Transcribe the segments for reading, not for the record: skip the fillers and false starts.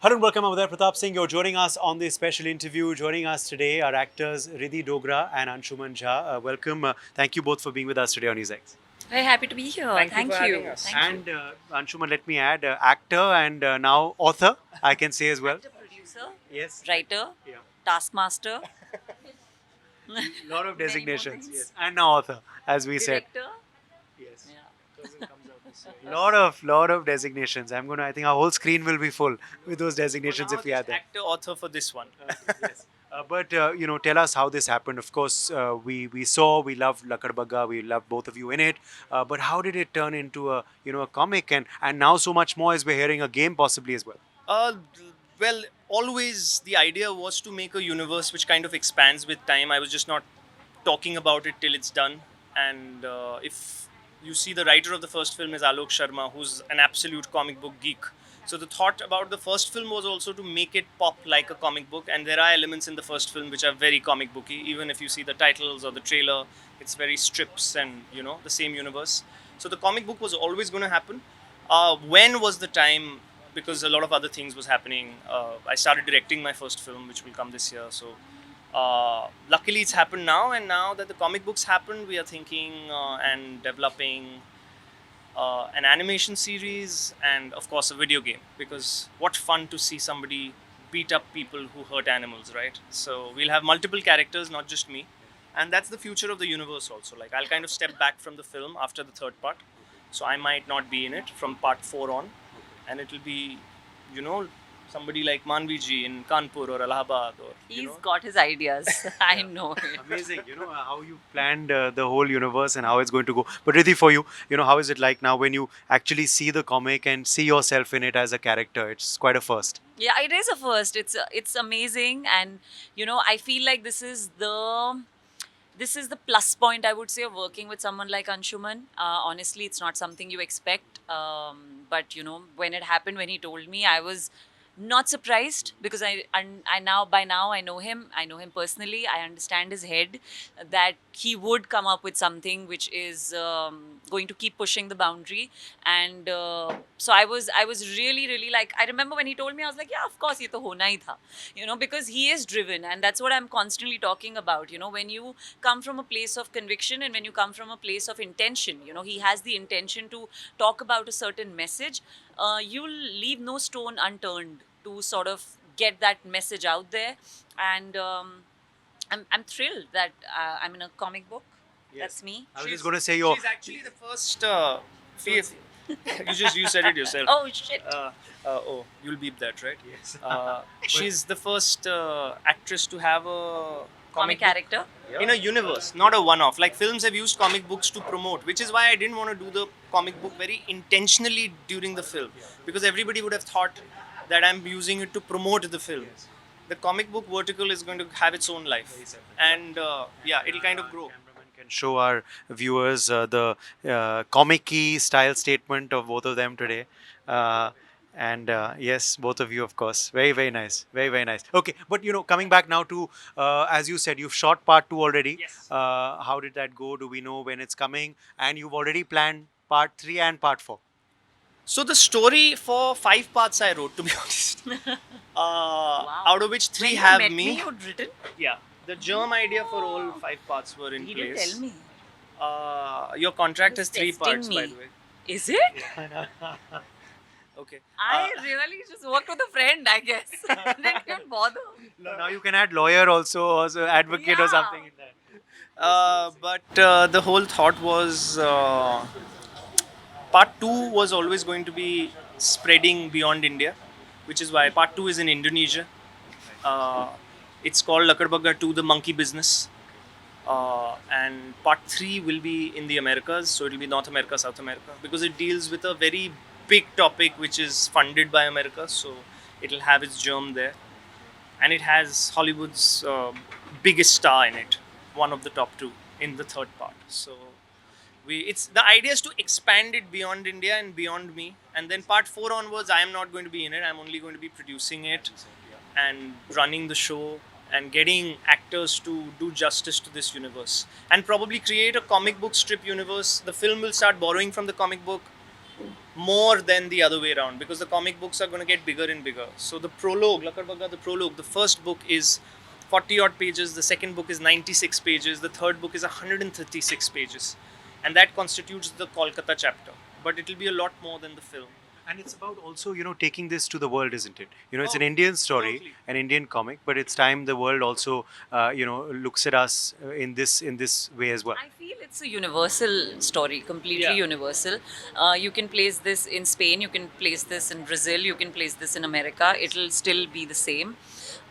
Hello and welcome. I'm Uday Pratap Singh. You're joining us on this special interview. Joining us today are actors Riddhi Dogra and Anshuman Jha. Welcome. Thank you both for being with us today on EZEX. Very happy to be here. Thank you for having us. Thank you. And Anshuman, let me add, actor and now author, I can say as well. Actor, producer, Yes. writer, Yeah. taskmaster, Lot of Many more designations. things. Yes. And now author, as we said. director. Yes. Yeah. Lot of designations. I think our whole screen will be full with those For designations now, if we just add them. actor, author for this one. Yes. But tell us how this happened. Of course, we loved Lakadbaggha, we loved both of you in it. But how did it turn into a comic, and now so much more as we're hearing a game possibly as well. Uh, well, always the idea was to make a universe which kind of expands with time. I was just not talking about it till it's done. And if you see, the writer of the first film is Alok Sharma, who's an absolute comic book geek. So the thought about the first film was also to make it pop like a comic book, and there are elements in the first film which are very comic booky. Even if you see the titles or the trailer, it's very strips and the same universe. So the comic book was always going to happen. When was the time? Because a lot of other things was happening. I started directing my first film, which will come this year. So luckily, it's happened now. And now that the comic books happened, we are thinking and developing an animation series and, of course, a video game. Because what fun to see somebody beat up people who hurt animals, right? So we'll have multiple characters, not just me. And that's the future of the universe also. Like, I'll kind of step back from the film after the third part. So I might not be in it from part 4 on. And it will be, you know, somebody like Manvi ji in Kanpur or Allahabad or, He's got his ideas. I know it. Amazing, how you planned the whole universe and how it's going to go. But Riddhi, for you, how is it like now when you actually see the comic and see yourself in it as a character? It's quite a first. Yeah, it is a first. It's amazing, and I feel like this is the plus point, I would say, of working with someone like Anshuman. Honestly, it's not something you expect. But when it happened, when he told me, I was not surprised because I now by now I know him. I know him personally. I understand his head, that he would come up with something which is going to keep pushing the boundary. And so I was really like, I remember when he told me, I was like, yeah, of course, ye to hona hi tha, because he is driven, and that's what I'm constantly talking about. When you come from a place of conviction and when you come from a place of intention, he has the intention to talk about a certain message. You'll leave no stone unturned to sort of get that message out there. And I'm thrilled that I'm in a comic book. Yes. That's me. I was just going to say your. She's actually the first. You said it yourself. Oh shit. Oh, you'll beep that, right? Yes. She's the first actress to have a Comic book character. in a universe, not a one-off. Like, films have used comic books to promote, which is why I didn't want to do the comic book very intentionally during the film, because everybody would have thought that I'm using it to promote the film. The comic book vertical is going to have its own life, and it'll kind of grow. Cameraman can show our viewers the comic-y style statement of both of them today. And yes, both of you, of course, very very nice, very very nice. Okay, but coming back now to as you said, you've shot part 2 already. Yes. How did that go? Do we know when it's coming? And you've already planned part 3 and part 4. So the story for 5 parts I wrote, to be honest. Out of which 3 When you have met me. you'd written. Yeah, the germ idea for all 5 parts were in He didn't place. tell me. Your contract He's has 3 testing parts, by me. the way. Is it? Okay. I really just worked with a friend, I guess. Didn't even bother. Now you can add lawyer also advocate or Yeah. something in that. But the whole thought was part 2 was always going to be spreading beyond India, which is why part 2 is in Indonesia. Uh, it's called Lakadbaggha 2, The Monkey Business. And part 3 will be in the Americas, so it will be North America, South America, because it deals with a very big topic which is funded by America, so it'll have its germ there. And it has Hollywood's biggest star in it, one of the top 2 in the third part. So it's the idea is to expand it beyond India and beyond me. And then part 4 onwards, I am not going to be in it. I'm only going to be producing it and running the show and getting actors to do justice to this universe and probably create a comic book strip universe. The film will start borrowing from the comic book, more than the other way around, because the comic books are going to get bigger and bigger. So the prologue, Lakadbaggha, the prologue, the first book is 40 odd pages, the second book is 96 pages, the third book is 136 pages, and that constitutes the Kolkata chapter. But it will be a lot more than the film. And it's about also, taking this to the world, isn't it? It's an Oh, Indian story, totally. an Indian comic, but it's time the world also, looks at us in this way as well. I feel it's a universal story, completely Yeah. universal. You can place this in Spain, you can place this in Brazil, you can place this in America. It'll still be the same.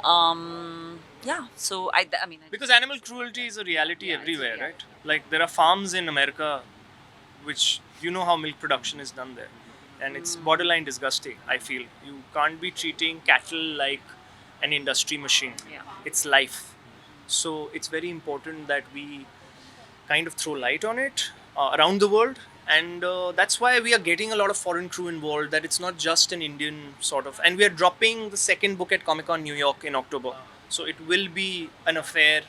Yeah. So I mean, Because animal cruelty is a reality Yeah, it's a everywhere, reality. right? Like there are farms in America, which you know how milk production is done there, and it's borderline disgusting. I feel you can't be treating cattle like an industry machine. Yeah. It's life. So it's very important that we kind of throw light on it around the world, and that's why we are getting a lot of foreign crew involved, that it's not just an Indian sort of, and we are dropping the second book at Comic Con New York in October, so it will be an affair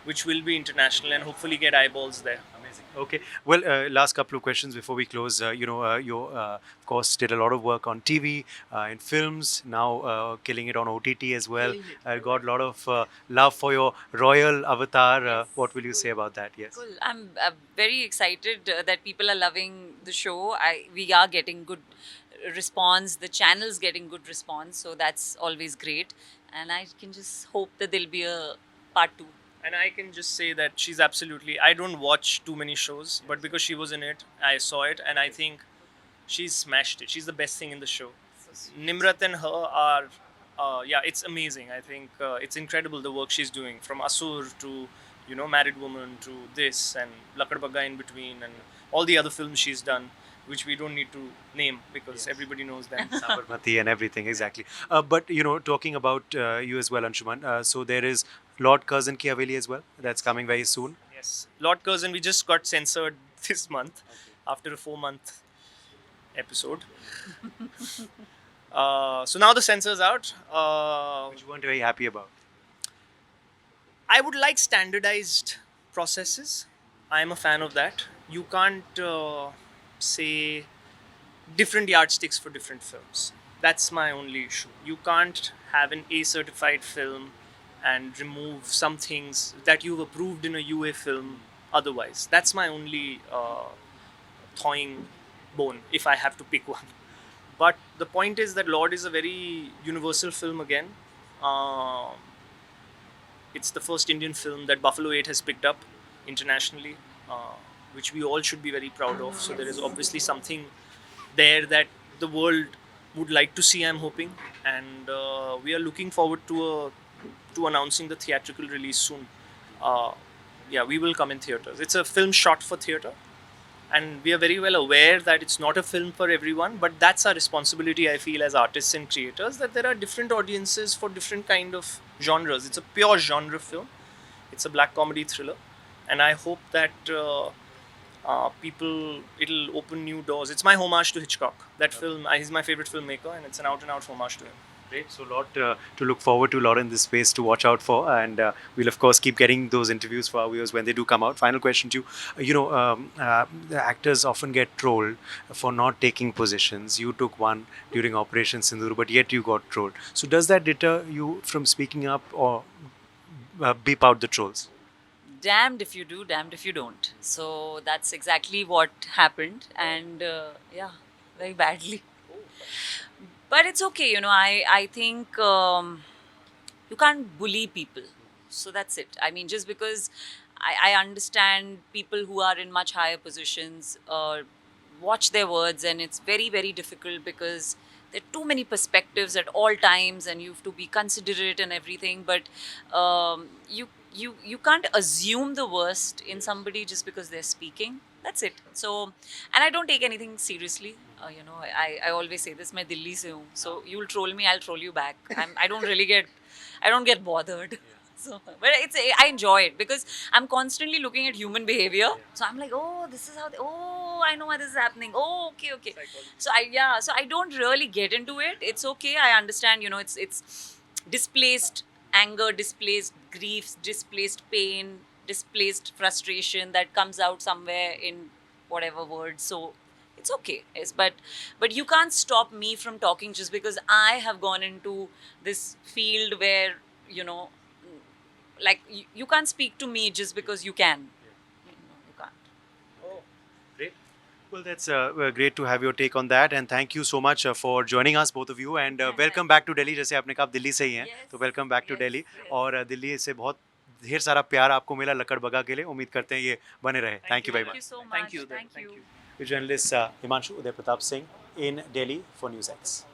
which will be international and hopefully get eyeballs there. Amazing. Okay. Well, last couple of questions before we close. You, of course, did a lot of work on TV, in films, now killing it on OTT as well. Killing Got a lot of love for your royal avatar. What will you say about that? Yes. Cool. I'm very excited that people are loving the show. We are getting good response. The channel's getting good response, so that's always great. And I can just hope that there'll be a part two. And I can just say that she's absolutely. I don't watch too many shows, but because she was in it, I saw it, and I think she's smashed it. She's the best thing in the show. Nimrat and her are, yeah, it's amazing. I think it's incredible the work she's doing, from Asur to, Married Woman to this and Lakadbaggha in between, and all the other films she's done, which we don't need to name because everybody knows them. Sabarmati and everything, exactly. But talking about you as well, Anshuman. So there is Lord Curzon Ki Haveli as well. That's coming very soon. Yes, Lord Curzon, we just got censored this month after a 4 month episode. So now the censor's out. Which you weren't very happy about. I would like standardized processes. I am a fan of that. You can't say different yardsticks for different films. That's my only issue. You can't have an A certified film and remove some things that you've approved in a UA film otherwise. That's my only thawing bone, if I have to pick one. But the point is that Lord is a very universal film again. Um it's the first Indian film that Buffalo 8 has picked up internationally, which we all should be very proud of. So there is obviously something there that the world would like to see, I'm hoping. And we are looking forward to announcing the theatrical release soon. Uh, yeah, we will come in theaters. It's a film shot for theater. And we are very well aware that it's not a film for everyone, but that's our responsibility, I feel, as artists and creators, that there are different audiences for different kind of genres. It's a pure genre film. It's a black comedy thriller, and I hope that it'll open new doors. It's my homage to Hitchcock. That film, he's my favorite filmmaker, and it's an out and out homage to him. Great. So a lot to look forward to, a lot in this space to watch out for, and we'll of course keep getting those interviews for our viewers when they do come out. Final question to you: the actors often get trolled for not taking positions. You took one during Operation Sindoor, but yet you got trolled. So does that deter you from speaking up or beep out the trolls? Damned if you do, damned if you don't. So that's exactly what happened, and yeah, very badly. But it's okay, I think you can't bully people. So that's it. I mean, just because I understand people who are in much higher positions watch their words, and it's very, very difficult because there are too many perspectives at all times, and you have to be considerate and everything. But you can't assume the worst in somebody just because they're speaking. That's it. So, and I don't take anything seriously. I always say this, मैं दिल्ली से हूँ. So you'll troll me, I'll troll you back. I don't get bothered. So, but I enjoy it because I'm constantly looking at human behavior. So I'm like, oh, this is how. I know why this is happening. Oh, okay, okay. So I don't really get into it. It's okay. I understand. It's displaced anger, displaced grief, displaced pain, displaced frustration that comes out somewhere in whatever word. So it's okay. Yes, but you can't stop me from talking just because I have gone into this field where, you know, like you can't speak to me just because you can. You can't. Great. Well, that's great to have your take on that, and thank you so much for joining us, both of you, and welcome back to Delhi. जैसे आपने कहा आप दिल्ली से ही हैं, तो welcome back to Delhi. और दिल्ली से बहुत ढेर सारा प्यार आपको मिला लकड़बग्गा के लिए. उम्मीद करते हैं ये बने रहे. Thank you very Thank much. you so much. Thank you. Thank Thank you. you. Journalist Himanshu Uday Pratap Singh in Delhi for NewsX.